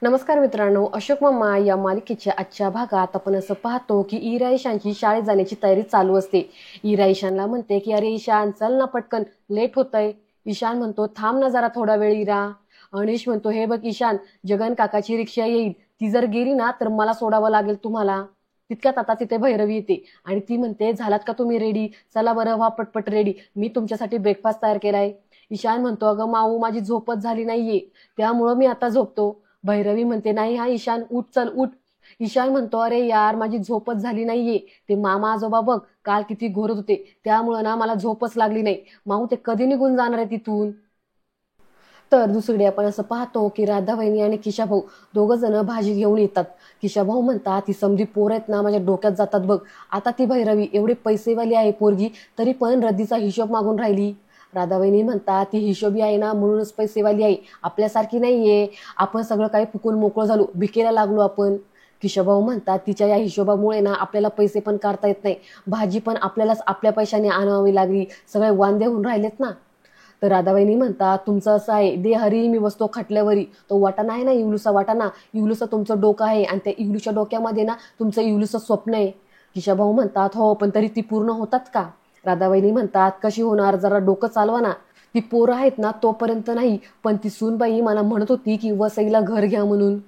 नमस्कार मित्रांनो, अशोक मामा या मालिकेच्या आजच्या भागात आपण असं पाहतो की इरा ईशानची शाळेत जाण्याची तयारी चालू असते. इरा ईशानला म्हणते की अरे ईशान चल ना पटकन, लेट होतंय. ईशान म्हणतो थांब ना जरा थोडा वेळ इरा. अनिश म्हणतो हे बघ ईशान, जगन काकाची रिक्षा येईल, ती जर गेली ना तर मला सोडावं लागेल तुम्हाला. तितक्यात आता तिथे भैरवी येते आणि ती म्हणते झालात का तुम्ही रेडी? चला बरं व्हा पटपट रेडी, मी तुमच्यासाठी ब्रेकफास्ट तयार केलाय. ईशान म्हणतो अगं माऊ माझी झोपच झाली नाहीये, त्यामुळं मी आता झोपतो. भैरवी म्हणते नाही हा ईशान उठ, चल उठ. ईशान म्हणतो अरे यार माझी झोपच झाली नाहीये, ते मामा आजोबा बघ काल किती घोरत होते, त्यामुळं ना मला झोपच लागली नाही. माऊ ते कधी निघून जाणार आहे तिथून? तर दुसरीकडे आपण असं पाहतो की राधा वहिनी आणि किशाभाऊ दोघं जण भाजी घेऊन येतात. किशाभाऊ म्हणतात ती समधी पोर आहेत ना माझ्या डोक्यात जातात बघ. आता ती भैरवी एवढे पैसेवाली आहे पोरगी, तरी पण रद्दीचा हिशोब मागून राहिली. राधा वहिनी म्हणतात ती हिशोबी आहे ना म्हणूनच पैसेवाली आहे, आपल्यासारखी नाहीये. आपण सगळं काही फुकून मोकळं झालो, भिकेला लागलो आपण. किशोभाऊ म्हणतात तिच्या या हिशोबामुळे ना आपल्याला पैसे पण काढता येत नाही, भाजी पण आपल्यालाच आपल्या पैशाने आणावी लागली, सगळे वांदे होऊन राहिलेत ना. तर राधाबाईंनी म्हणतात तुमचं असं आहे, दे हरी मी बसतो खाटल्यावरी, तो वाटाणा आहे ना इवलूसा वाटाणा, इवलूसा तुमचं डोकं आहे आणि त्या इवलूच्या डोक्यामध्ये ना तुमचं इवलूचं स्वप्न आहे. किशाभाऊ म्हणतात हो पण तरी ती पूर्ण होतात का? राधाबाईंनी म्हणतात कशी होणार, जरा डोकं चालवा ना. ती पोरं आहेत ना तोपर्यंत नाही, पण ती सूनबाई मला म्हणत होती की वसईला घर घ्या म्हणून.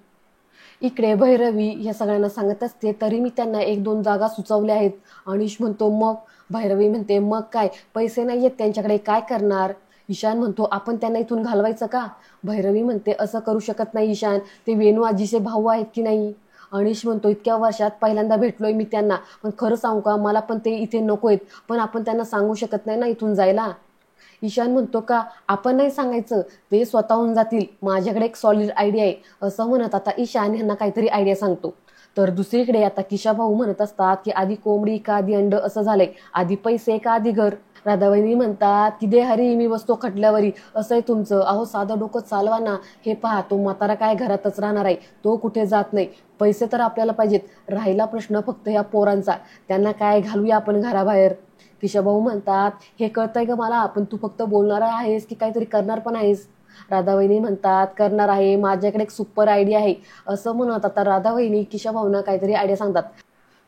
इकडे भैरवी या सगळ्यांना सांगत असते तरी मी त्यांना एक दोन जागा सुचवल्या आहेत. अनिश म्हणतो मग? भैरवी म्हणते मग काय, पैसे नाही आहेत त्यांच्याकडे, काय करणार? ईशान म्हणतो आपण त्यांना इथून घालवायचं का? भैरवी म्हणते असं करू शकत नाही ईशान, ते वेणू आजीचे भाऊ आहेत की नाही. अनिश म्हणतो इतक्या वर्षात पहिल्यांदा भेटलोय मी त्यांना, पण खरं सांगू का मला पण ते इथे नको आहेत, पण आपण त्यांना सांगू शकत नाही ना इथून जायला. ईशान म्हणतो का आपण नाही सांगायचं, ते स्वतःहून जातील, माझ्याकडे एक सॉलिड आयडिया आहे. असं म्हणत आता ईशान यांना काहीतरी आयडिया सांगतो. तर दुसरीकडे आता किशाभाऊ म्हणत असतात की आधी कोंबडी का आधी अंड असं झालंय, आधी पैसे का आधी घर? राधाबाईंनी म्हणतात की दे हरी मी बसतो खटल्यावरी, असं आहे तुमचं? अहो साधं डोकं चालवा ना. हे पहा तो म्हातारा काय घरातच राहणार आहे, तो कुठे जात नाही. पैसे तर आपल्याला पाहिजेत, राहिला प्रश्न फक्त या पोरांचा, त्यांना काय घालूया आपण घराबाहेर. किशोभाऊ म्हणतात हे कळतंय ग मला, पण तू फक्त बोलणार आहेस की काहीतरी करणार पण आहेस? राधावहिनी म्हणतात करणार आहे, माझ्याकडे एक सुपर आयडिया आहे. असं म्हणत आता राधावहिनी किशोभाऊंना काहीतरी आयडिया सांगतात.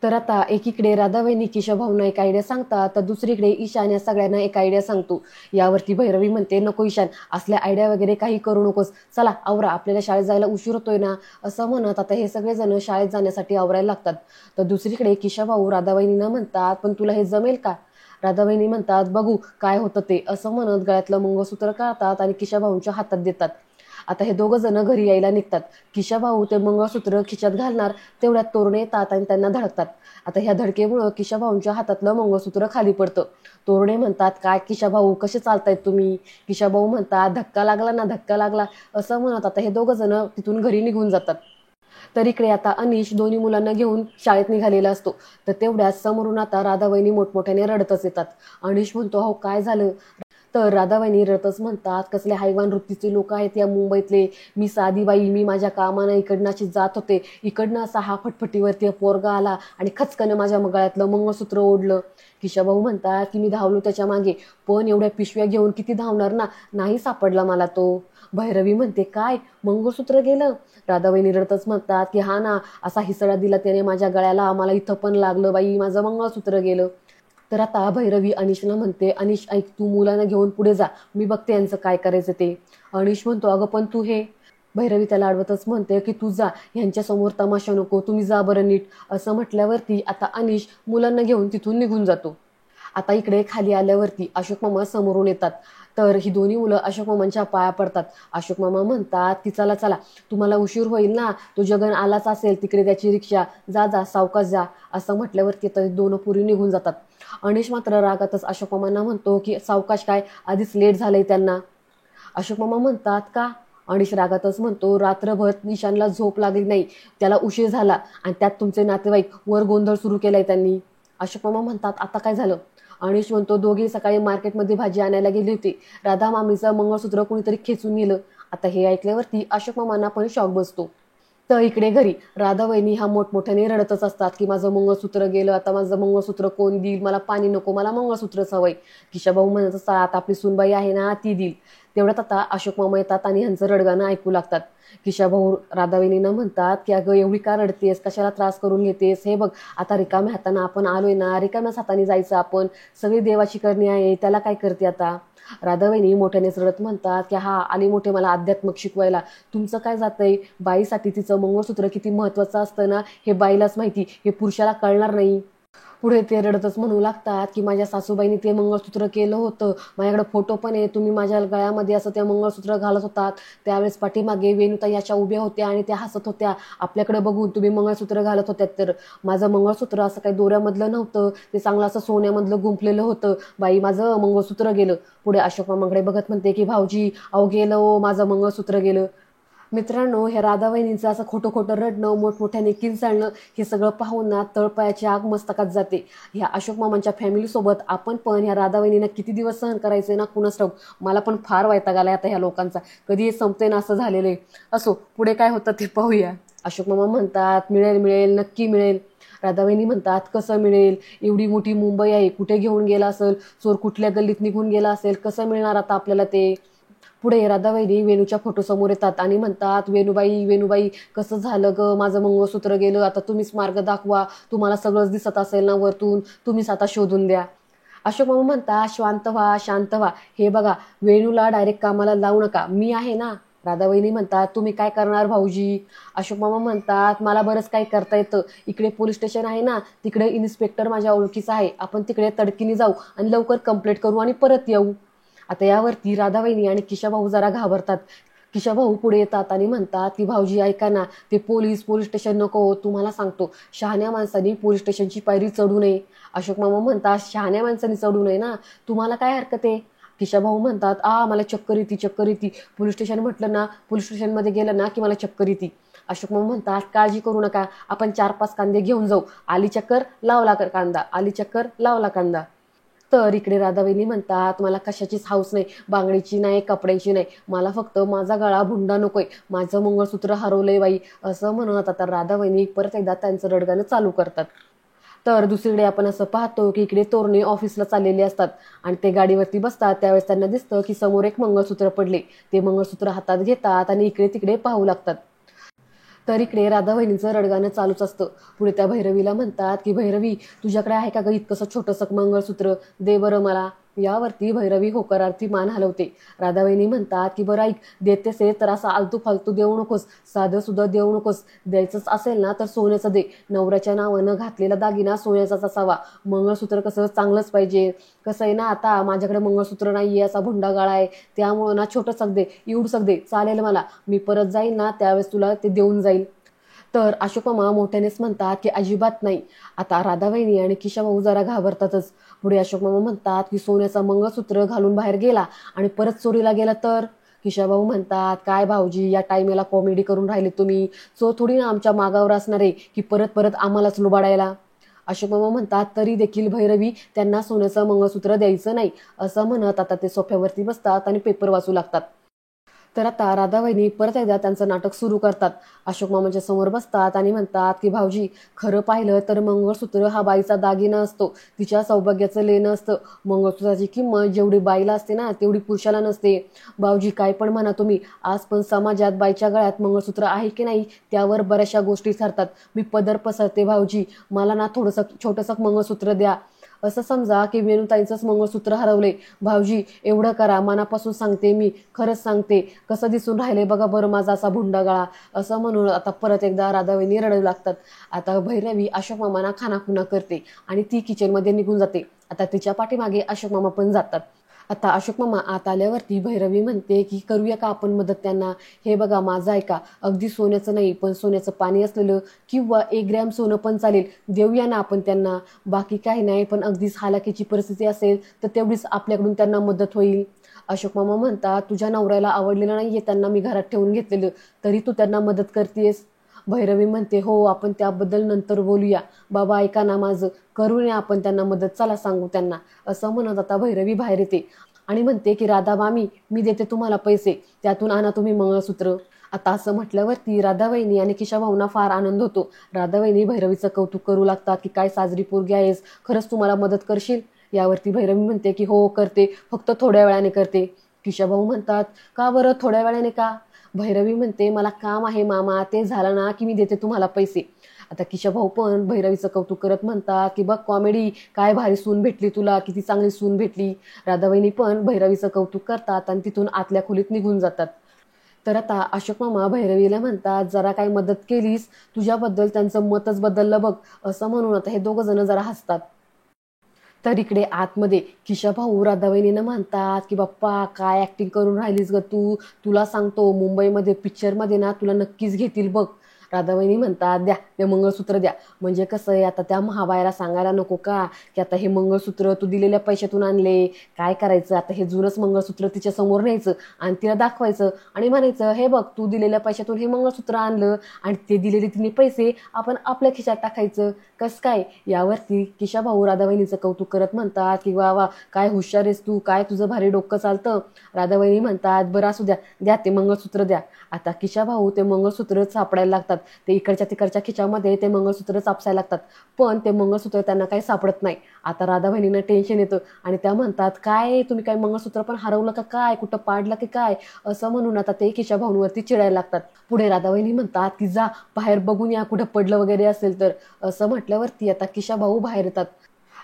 तर आता एकीकडे राधावहिनी किशोभाऊंना एक आयडिया सांगतात, तर दुसरीकडे ईशान या सगळ्यांना एक आयडिया सांगतो. यावरती भैरवी म्हणते नको ईशान, असल्या आयडिया वगैरे काही करू नकोस, चला आवरा आपल्याला शाळेत जायला उशीर होतोय ना. असं म्हणत आता हे सगळेजण शाळेत जाण्यासाठी आवरायला लागतात. तर दुसरीकडे किशोभाऊ राधावहिनींना म्हणतात पण तुला हे जमेल का? राधावहिनी म्हणतात बघू काय होतं ते. असं म्हणत गळ्यातलं मंगळसूत्र काढतात आणि किशाभाऊंच्या हातात देतात. आता हे दोघं जण घरी यायला निघतात. किशाभाऊ ते मंगळसूत्र खिशात घालणार, तेवढ्यात तोरणे येतात आणि त्यांना धडकतात. आता ह्या धडकेमुळं किशाभाऊंच्या हातातलं मंगळसूत्र खाली पडतं. तोरणे म्हणतात काय किशाभाऊ कसे चालतायत तुम्ही? किशाभाऊ म्हणतात धक्का लागला ना, धक्का लागला. असं म्हणत आता हे दोघं जण तिथून घरी निघून जातात. तर इकडे आता अनिश दोन्ही मुलांना घेऊन शाळेत निघालेला असतो. तर तेवढ्याच समोरून आता राधावहिनी मोठमोठ्याने रडतच येतात. अनिश म्हणतो हो काय झालं? तर राधावहिनी रडतच म्हणतात कसले हैवान वृत्तीचे लोक आहेत या मुंबईतले, मी साधी बाई, मी माझ्या कामानं इकडनं अशी जात होते, इकडनं असा हा फटफटीवरती पोरगा आला आणि खचकन माझ्या गळ्यातलं मंगळसूत्र ओढलं. किशाभाऊ म्हणतात की मी धावलो त्याच्या मागे, पण एवढ्या पिशव्या घेऊन किती धावणार ना, नाही सापडला मला तो. भैरवी म्हणते काय मंगळसूत्र गेलं? राधावहिनी रडतच म्हणतात की हा ना, असा हिसडा दिला त्याने माझ्या गळ्याला, मला इथं पण लागलं बाई, माझं मंगळसूत्र गेलं. तर आता भैरवी अनिशला म्हणते अनिश ऐक, तू मुलांना घेऊन पुढे जा, मी बघते यांचं काय करायचं ते. अनिश म्हणतो अगं पण तू हे. भैरवी त्याला अडवतच म्हणते की तू जा, ह्यांच्या समोर तमाशा नको, तुम्ही जा बरं नीट. असं म्हटल्यावरती आता अनिश मुलांना घेऊन तिथून निघून जातो. आता इकडे खाली आल्यावरती अशोक मामा समोरून येतात. तर ही दोन्ही मुलं अशोक मामांच्या पाया पडतात. अशोक मामा म्हणतात की चला चला, तुम्हाला उशीर होईल ना, तो जगन आलाच असेल तिकडे त्याची रिक्षा, जा जा सावकाश जा. असं म्हटल्यावरती तर दोन पुरी निघून जातात. अनिश मात्र रागातच अशोक मामांना म्हणतो की सावकाश काय, आधीच लेट झालंय त्यांना. अशोक मामा म्हणतात का? अनिश रागातच म्हणतो रात्रभर ईशानला झोप लागली नाही, त्याला उशीर झाला आणि त्यात तुमचे नातेवाईक वर गोंधळ सुरू केलाय त्यांनी. अशोक मामा म्हणतात आता काय झालं? अनिश म्हणतो दोघे सकाळी मार्केटमध्ये भाजी आणायला गेली होती, राधा मामीचं मंगळसूत्र कोणीतरी खेचून नेलं. आता हे ऐकल्यावरती अशोक मामांना पण शॉक बसतो. तर इकडे घरी राधा वहिनी हा मोठमोठ्याने रडतच असतात की माझं मंगळसूत्र गेलं, आता माझं मंगळसूत्र कोण देईल, मला पाणी नको, मला मंगळसूत्रच हवंय. किशाभाऊ म्हणत असतात आपली सूनबाई आहे ना ती देईल. तेवढ्यात आता अशोक मामा येतात आणि ह्यांचं रडगाणं ऐकू लागतात. किशाभाऊ राधा वहिनींना म्हणतात की अगं एवढी का रडतेस, कशाला त्रास करून घेतेस, हे बघ आता रिकाम्या हाताने आपण आलोय ना, रिकाम्याच हाताने जायचं आपण, सगळी देवाची करणी आहे, त्याला काय करते आता. राधावहिनी मोठ्यानेच रडत म्हणतात की हा आली मोठे मला अध्यात्मक शिकवायला, तुमचं काय जातंय, बाईसाठी तिचं मंगळसूत्र किती महत्वाचं असतं ना हे बाईलाच माहिती, हे पुरुषाला कळणार नाही. पुढे ते रडतच म्हणू लागतात की माझ्या सासूबाईंनी ते मंगळसूत्र केलं होतं, माझ्याकडे फोटो पण आहे, तुम्ही माझ्या गळ्यामध्ये असं ते मंगळसूत्र घालत होतात, त्यावेळेस पाठीमागे वेणुताई अशा उभ्या होत्या आणि त्या हसत होत्या, आपल्याकडे बघून तुम्ही मंगळसूत्र घालत होत्या, तर माझं मंगळसूत्र असं काही दोऱ्यामधलं नव्हतं, ते चांगलं असं सोन्यामधलं गुंफलेलं होतं, बाई माझं मंगळसूत्र गेलं. पुढे अशोक मामांकडे बघत म्हणते की भाऊजी अहो गेलं हो, माझं मंगळसूत्र गेलं. मित्रांनो, हे राधा वहिनींचं असं खोटं खोटं रडणं, मोठमोठ्याने किंचाळणं, हे सगळं पाहून ना तळपायाची आग मस्तकात जाते. ह्या अशोक मामांच्या फॅमिलीसोबत आपण पण ह्या राधा वहिनींना किती दिवस सहन करायचंय ना कुणास ठाऊक. मला पण फार वैताग आलाय आता ह्या लोकांचा, कधी हे संपते ना असं झालेलं आहे. असो, पुढे काय होतं ते पाहूया. अशोक मामा म्हणतात मिळेल मिळेल नक्की मिळेल. राधावहिनी म्हणतात कसं मिळेल, एवढी मोठी मुंबई आहे, कुठे घेऊन गेला असेल, चोर कुठल्या गल्लीत निघून गेला असेल, कसं मिळणार आता आपल्याला ते. पुढे राधाबाईनी वेणूच्या फोटो समोर येतात आणि म्हणतात वेणूबाई वेणूबाई कसं झालं ग, माझं मंगळसूत्र गेलं, आता तुम्हीच मार्ग दाखवा, तुम्हाला सगळंच दिसत असेल ना वरतून, तुम्हीच आता शोधून द्या. अशोक मामा म्हणतात शांत व्हा शांत व्हा, हे बघा वेणूला डायरेक्ट कामाला लावू नका, मी आहे ना. राधाबाईनी म्हणतात तुम्ही काय करणार भाऊजी. अशोक मामा म्हणतात मला बरंच काय करता येतं, इकडे पोलीस स्टेशन आहे ना, तिकडे इन्स्पेक्टर माझ्या ओळखीचा आहे, आपण तिकडे तडकीने जाऊ आणि लवकर कंप्लेंट करू आणि परत येऊ. आता यावरती राधावहिनी आणि किशाभाऊ जरा घाबरतात. किशाभाऊ पुढे येतात आणि म्हणतात की भाऊजी ऐका ना, ते पोलीस स्टेशन नको, तुम्हाला सांगतो शहाण्या माणसांनी पोलीस स्टेशनची पायरी चढू नये. अशोक मामा म्हणतात शहाण्या माणसांनी चढू नये ना, तुम्हाला काय हरकत आहे. किशाभाऊ म्हणतात मला चक्कर येते चक्कर येते, पोलीस स्टेशन म्हटलं ना, पोलीस स्टेशनमध्ये गेलं ना की मला चक्कर येते. अशोक मामा म्हणतात काळजी करू नका, आपण 4-5 कांदे घेऊन जाऊ, आली चक्कर लावला कांदा, आली चक्कर लावला कांदा. तर इकडे राधावहिनी म्हणतात मला कशाचीच हाऊस नाही, बांगडीची नाही, कपड्याची नाही, मला फक्त माझा गळा भुंडा नकोय, माझं मंगळसूत्र हरवलंय बाई, असं म्हणत आता राधावहिनी परत एकदा त्यांचं रडगाणं चालू करतात. तर दुसरीकडे आपण असं पाहतो की इकडे तोरणे ऑफिसला चाललेले असतात आणि ते गाडीवरती बसतात, त्यावेळेस त्यांना दिसतं की समोर एक मंगळसूत्र पडले. ते मंगळसूत्र हातात घेतात आणि इकडे तिकडे पाहू लागतात. तर इकडे राधा वहिनीचं रडगाणं चालूच असतं. पुढे त्या भैरवीला म्हणतात की भैरवी तुझ्याकडे आहे का ग इतकंसं छोटंसं मंगळसूत्र, दे बरं मला. यावरती भैरवी होकारार्थी मान हलवते. राधावहिनी म्हणतात की बरं ऐक, देतेस आहे तर असं आलतू फालतू देऊ नकोस, साधं सुद्धा देऊ नकोस, द्यायचंच असेल ना तर सोन्याचं दे, नवऱ्याच्या नावानं घातलेला दागिना सोन्याचाच असावा, मंगळसूत्र कसं चांगलंच पाहिजे. कसं आहे ना आता माझ्याकडे मंगळसूत्र नाहीये, असा भुंडा गाळा आहे, त्यामुळं ना छोटंसं दे, एवढंसं दे चालेल मला, मी परत जाईन ना त्यावेळेस तुला ते देऊन जाईल. तर अशोक मामा मोठ्यानेच म्हणतात की अजिबात नाही. आता राधावहिनी आणि किशाभाऊ जरा घाबरतातच. पुढे अशोक मामा म्हणतात की सोन्याचं मंगळसूत्र घालून बाहेर गेला आणि परत चोरीला गेला तर. किशाभाऊ म्हणतात काय भाऊजी या टायमेला कॉमेडी करून राहिले तुम्ही, चोर थोडी ना आमच्या मागावर असणार आहे की परत परत आम्हालाच लुबाडायला. अशोक मामा म्हणतात तरी देखील भैरवी त्यांना सोन्याचं मंगळसूत्र द्यायचं नाही, असं म्हणत आता ते सोफ्यावरती बसतात आणि पेपर वाचू लागतात. तर आता राधावहिनी परत एकदा त्यांचं नाटक सुरू करतात. अशोक मामाच्या समोर बसतात आणि म्हणतात की भाऊजी खरं पाहिलं तर मंगळसूत्र हा बाईचा दागिना असतो, तिच्या सौभाग्याचं लेणं असतं, मंगळसूत्राची किंमत जेवढी बाईला असते ना तेवढी पुरुषाला नसते. भाऊजी काय पण म्हणा तुम्ही, आज पण समाजात बाईच्या गळ्यात मंगळसूत्र आहे की नाही त्यावर बऱ्याचशा गोष्टी ठरतात. मी पदर पसरते भाऊजी, मला ना थोडंसं छोटंसं मंगळसूत्र द्या. असं समजा की वेणुताईंचंच मंगळसूत्र हरवले, भाऊजी एवढं करा, मनापासून सांगते मी, खरंच सांगते, कसं दिसून राहिले बघा बरं माझा असा भुंडा गळा. असं म्हणून आता परत एकदा राधावहिनी रडू लागतात. आता भैरवी अशोक मामांना खानाखुना करते आणि ती किचनमध्ये निघून जाते. आता तिच्या पाठीमागे अशोक मामा पण जातात. आता अशोक मामा आत आल्यावरती भैरवी म्हणते की करूया का आपण मदत त्यांना, हे बघा माझं ऐका, अगदी सोन्याचं नाही पण सोन्याचं पाणी असलेलं किंवा 1 ग्रॅम सोनं पण चालेल, देऊया ना आपण त्यांना, बाकी काही नाही, पण अगदीच हालाकीची परिस्थिती असेल तर तेवढीच आपल्याकडून त्यांना मदत होईल. अशोक मामा म्हणतात तुझ्या नवऱ्याला आवडलेलं नाहीये त्यांना मी घरात ठेवून घेतलेलं, तरी तू त्यांना मदत करतेस. भैरवी म्हणते हो आपण त्याबद्दल नंतर बोलूया, बाबा ऐका ना माझं, करूया आपण त्यांना मदत, चला सांगू त्यांना. असं म्हणत आता भैरवी बाहेर येते आणि म्हणते की राधा मामी मी देते तुम्हाला पैसे, त्यातून आणा तुम्ही मंगळसूत्र. आता असं म्हटल्यावरती राधाबाईंनी आणि किशाभाऊंना फार आनंद होतो. राधाबाईंनी भैरवीचं कौतुक करू लागतात की काय साजरी पोरगी आहेस, खरंच तुम्हाला मदत करशील? यावरती भैरवी म्हणते की हो करते, फक्त थोड्या वेळाने करते. किशाभाऊ म्हणतात का बरं थोड्या वेळाने का? भैरवी म्हणते मला काम आहे मामा, ते झालं ना की मी देते तुम्हाला पैसे. आता किशाभाऊ पण भैरवीचं कौतुक करत म्हणतात की बघ कॉमेडी, काय भारी सून भेटली तुला, किती चांगली सून भेटली. राधाबाईंनी पण भैरवीचं कौतुक करतात आणि तिथून आतल्या खोलीत निघून जातात. तर आता अशोक मामा भैरवीला म्हणतात जरा काही मदत केलीस, तुझ्याबद्दल त्यांचं मतच बदललं बघ, असं म्हणून आता हे दोघं जण जरा हसतात. तर इकडे आतमध्ये किशाभाऊ राधाबाईंना म्हणतात की बाप्पा काय ऍक्टिंग करून राहिलीस ग तू, तुला सांगतो मुंबईमध्ये पिक्चरमध्ये ना तुला नक्कीच घेतील बघ. राधाबाईंनी म्हणतात द्या ते मंगळसूत्र द्या. म्हणजे कसं आहे आता त्या महाबाईला सांगायला नको का की आता हे मंगळसूत्र तू दिलेल्या पैशातून आणले, काय करायचं आता हे जुनंच मंगळसूत्र तिच्या समोर न्यायचं आणि तिला दाखवायचं आणि म्हणायचं हे बघ तू दिलेल्या पैशातून हे मंगळसूत्र आणलं आणि ते दिलेले तिने पैसे आपण आपल्या खिशात टाकायचं, कस काय? यावरती किशाभाऊ राधाबाईंचं कौतुक करत म्हणतात की वा वा काय हुशार आहेस तू, काय तुझं भारी डोकं चालतं. राधाबाईंनी म्हणतात बरं असू द्या, द्या ते मंगळसूत्र द्या. आता किशाभाऊ ते मंगळसूत्र सापडायला लागतात. ते इकडच्या तिकडच्या खिच्यामध्ये ते मंगळसूत्र चापसायला लागतात, पण ते मंगळसूत्र त्यांना काही सापडत नाही. आता राधाबाईंना टेन्शन येतं आणि त्या म्हणतात काय तुम्ही काय मंगळसूत्र पण हरवलं का काय, कुठं पाडलं की काय, असं म्हणून आता ते किशाभाऊंवरती चिडायला लागतात. पुढे राधाबाईंनी म्हणतात की जा बाहेर बघून या कुठं पडलं वगैरे असेल तर, असं म्हटल्यावरती आता किशाभाऊ बाहेर येतात.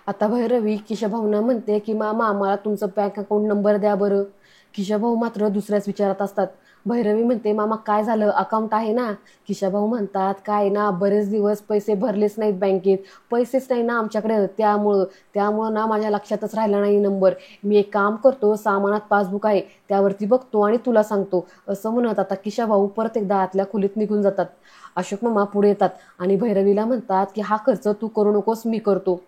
आता भैरवी किशाभाऊंना म्हणते की मामा आम्हाला तुमचं बँक अकाउंट नंबर द्या बरं. किशाभाऊ मात्र दुसऱ्याच विचारात असतात. भैरवी म्हणते मामा काय झालं, अकाउंट आहे ना? किशाभाऊ म्हणतात काय ना बरेच दिवस पैसे भरलेच नाहीत बँकेत, पैसेच नाही ना आमच्याकडे, त्यामुळं ना माझ्या लक्षातच राहिला नाही नंबर. मी एक काम करतो, सामानात पासबुक आहे त्यावरती बघतो आणि तुला सांगतो, असं म्हणत आता किशाभाऊ परत एकदा आतल्या खोलीत निघून जातात. अशोक मामा पुढे येतात आणि भैरवीला म्हणतात की हा खर्च तू करू नकोस, मी करतो.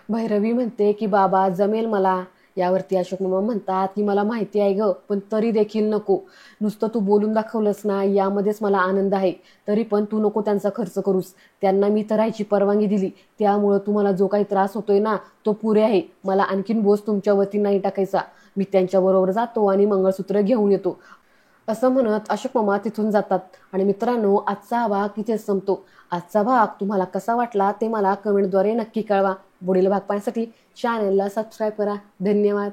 भैरवी म्हणते की बाबा जमेल मला. यावरती अशोक मामा म्हणतात की मला माहिती आहे ग, पण तरी देखील नको. नुसतं तू बोलून दाखवलंस ना यामध्येच मला आनंद आहे, तरी पण तू नको त्यांचा खर्च करूस. त्यांना मी तर राहायची परवानगी दिली, त्यामुळं तुम्हाला जो काही त्रास होतोय ना तो पुरे आहे. मला आणखीन बोज तुमच्यावरती नाही टाकायचा. मी त्यांच्याबरोबर जातो आणि मंगळसूत्र घेऊन येतो. असं म्हणत अशोक मामा तिथून जातात. आणि मित्रांनो आजचा हा भाग तिथेच संपतो. आजचा भाग तुम्हाला कसा वाटला ते मला कमेंटद्वारे नक्की कळवा. पुढील भाग पाहण्यासाठी चॅनलला सबस्क्राईब करा. धन्यवाद.